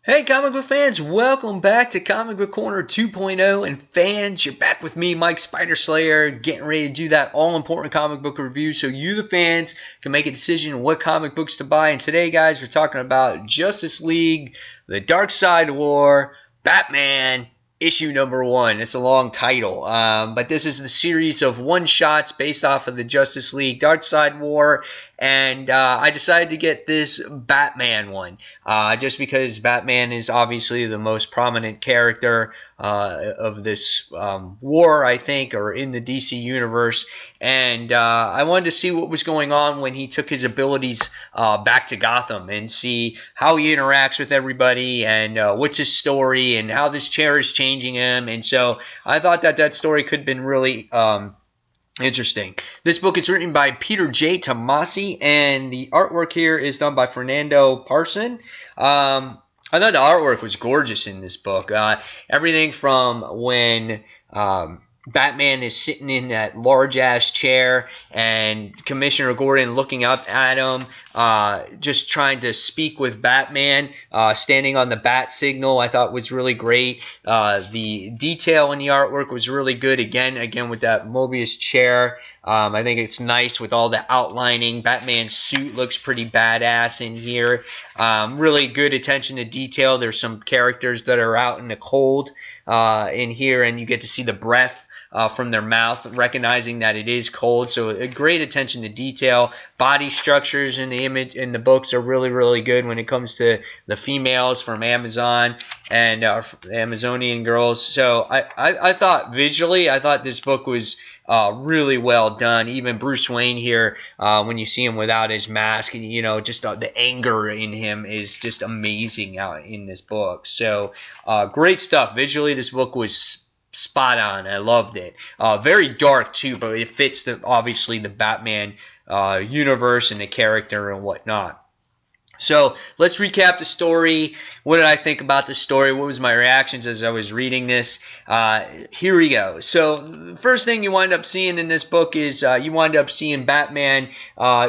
Hey comic book fans, welcome back to Comic Book Corner 2.0. And fans, you're back with me, Mike Spider Slayer, getting ready to do that all-important comic book review so you, the fans, can make a decision on what comic books to buy. And today, guys, we're talking about Justice League, the Darkseid War, Batman, issue number 1. It's a long title, but this is the series of one-shots based off of the Justice League Darkseid War. And I decided to get this Batman one just because Batman is obviously the most prominent character of this war, I think, or in the DC universe. And I wanted to see what was going on when he took his abilities back to Gotham and see how he interacts with everybody and what's his story and how this chair is changing him. And so I thought that story could have been really interesting. This book is written by Peter J. Tomasi, and the artwork here is done by Fernando Parson. I thought the artwork was gorgeous in this book. Everything from when Batman is sitting in that large-ass chair and Commissioner Gordon looking up at him, just trying to speak with Batman, standing on the bat signal, I thought was really great. The detail in the artwork was really good, again with that Mobius chair. I think it's nice with all the outlining. Batman's suit looks pretty badass in here. Really good attention to detail. There's some characters that are out in the cold in here, and you get to see the breath from their mouth, recognizing that it is cold. So a great attention to detail. Body structures in the image in the books are really good when it comes to the females from Amazon and Amazonian girls. So I thought visually, I thought this book was really well done. Even Bruce Wayne here, when you see him without his mask, and just the anger in him is just amazing out in this book. So great stuff. Visually, this book was spot on. I loved it. Very dark too, but it fits obviously the Batman universe and the character and whatnot. So let's recap the story. What did I think about the story? What was my reactions as I was reading this? Here we go. So the first thing you wind up seeing in this book is you wind up seeing Batman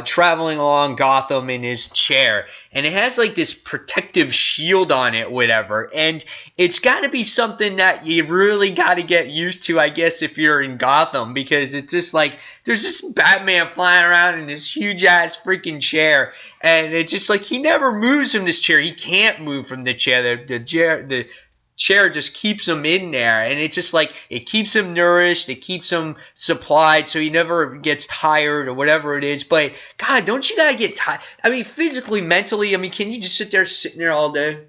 traveling along Gotham in his chair. And it has like this protective shield on it, whatever. And it's got to be something that you really got to get used to, I guess, if you're in Gotham. Because it's just like, there's this Batman flying around in this huge-ass freaking chair. And it's just like, he never moves from this chair. He can't move from the chair. The chair just keeps him in there. And it's just like, it keeps him nourished. It keeps him supplied so he never gets tired or whatever it is. But, God, don't you got to get tired? I mean, physically, mentally, I mean, can you just sitting there all day?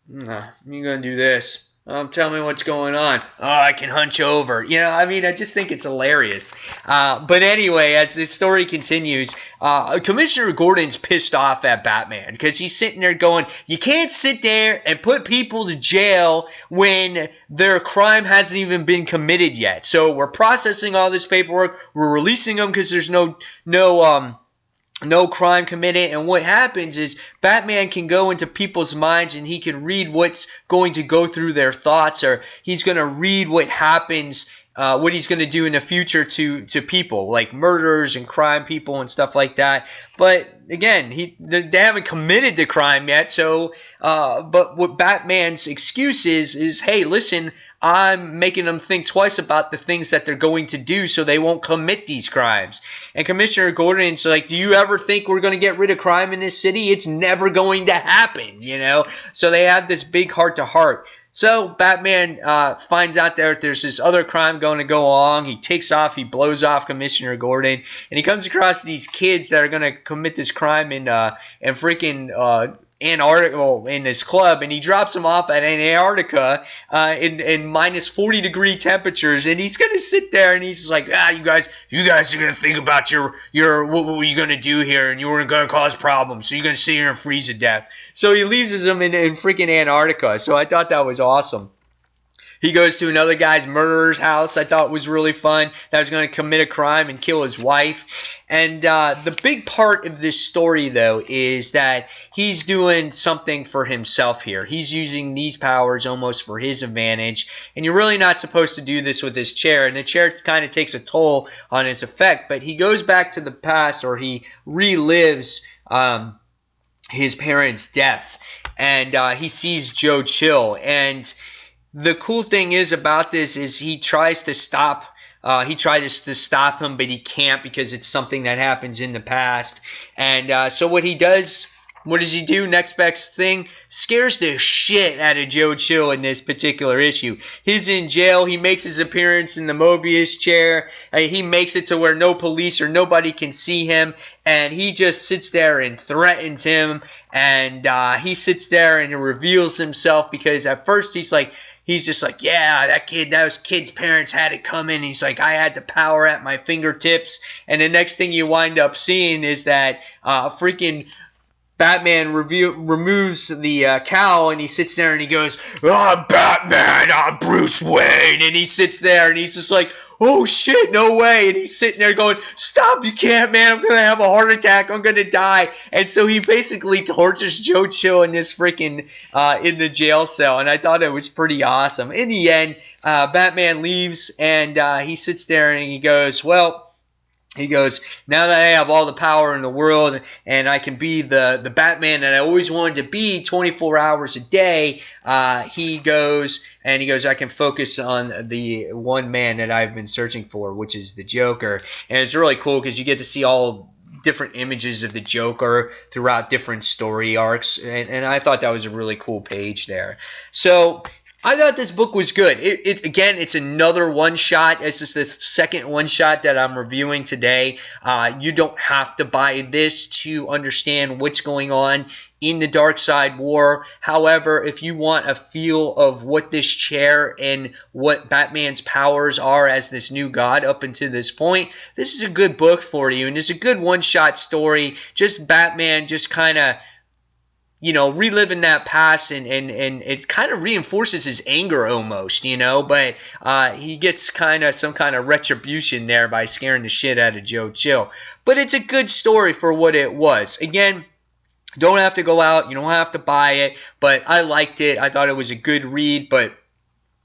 Nah, you're going to do this. Tell me what's going on. Oh, I can hunch over. I mean, I just think it's hilarious. But anyway, as the story continues, Commissioner Gordon's pissed off at Batman because he's sitting there going, you can't sit there and put people to jail when their crime hasn't even been committed yet. So we're processing all this paperwork. We're releasing them because there's no crime committed. And what happens is Batman can go into people's minds and he can read what's going to go through their thoughts, or he's going to read what happens, what he's going to do in the future to people, like murders and crime people and stuff like that. But again, they haven't committed the crime yet. So, but what Batman's excuse is, hey, listen, I'm making them think twice about the things that they're going to do so they won't commit these crimes. And Commissioner Gordon's like, do you ever think we're going to get rid of crime in this city? It's never going to happen, So they have this big heart-to-heart. So Batman finds out there's this other crime going to go along. He takes off. He blows off Commissioner Gordon. And he comes across these kids that are going to commit this crime in freaking Antarctica, in this club, and he drops them off at Antarctica in minus 40-degree temperatures, and he's gonna sit there and he's like, you guys are gonna think about your what were you gonna do here, and you were gonna cause problems, so you're gonna sit here and freeze to death. So he leaves them in freaking Antarctica. So I thought that was awesome. He goes to another guy's murderer's house. I thought was really fun. That was going to commit a crime and kill his wife. And the big part of this story, though, is that he's doing something for himself here. He's using these powers almost for his advantage. And you're really not supposed to do this with this chair. And the chair kind of takes a toll on his effect. But he goes back to the past, or he relives his parents' death. and he sees Joe Chill. And the cool thing is about this is he tries to stop. He tries to stop him, but he can't because it's something that happens in the past. And so what he does, what does he do? Next best thing, scares the shit out of Joe Chill in this particular issue. He's in jail. He makes his appearance in the Mobius chair. He makes it to where no police or nobody can see him, and he just sits there and threatens him. And he sits there and reveals himself, because at first he's just like, yeah, those kid's parents had it coming. He's like, I had the power at my fingertips. And the next thing you wind up seeing is that freaking Batman removes the cowl, and he sits there and he goes, I'm Batman, I'm Bruce Wayne. And he sits there and he's just like, oh shit, no way. And he's sitting there going, stop, you can't, man. I'm going to have a heart attack. I'm going to die. And so he basically tortures Joe Chill in this freaking, in the jail cell. And I thought it was pretty awesome. In the end, Batman leaves, and he sits there and he goes, well, he goes, now that I have all the power in the world and I can be the Batman that I always wanted to be 24 hours a day, he goes, I can focus on the one man that I've been searching for, which is the Joker. And it's really cool because you get to see all different images of the Joker throughout different story arcs. And I thought that was a really cool page there. So I thought this book was good. Again, it's another one-shot. It's just the second one-shot that I'm reviewing today. You don't have to buy this to understand what's going on in the Darkseid War. However, if you want a feel of what this chair and what Batman's powers are as this new god up until this point, this is a good book for you. And it's a good one-shot story. Just Batman just kind of, you know, reliving that past, and it kind of reinforces his anger almost, you know, but he gets kind of some kind of retribution there by scaring the shit out of Joe Chill. But it's a good story for what it was. Again, don't have to go out, you don't have to buy it, but I liked it. I thought it was a good read, but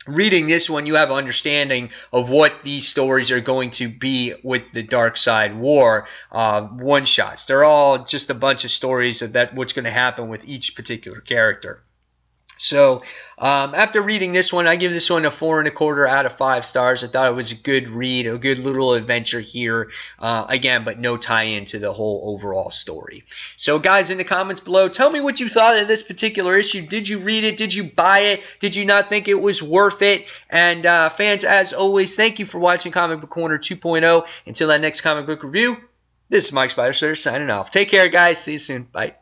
reading this one, you have an understanding of what these stories are going to be with the Darkseid War one-shots. They're all just a bunch of stories of what's going to happen with each particular character. So after reading this one, I give this one a 4.25 out of 5 stars. I thought it was a good read, a good little adventure here. Again, but no tie-in to the whole overall story. So guys, in the comments below, tell me what you thought of this particular issue. Did you read it? Did you buy it? Did you not think it was worth it? And fans, as always, thank you for watching Comic Book Corner 2.0. Until that next comic book review, this is Mike Spider signing off. Take care, guys. See you soon. Bye.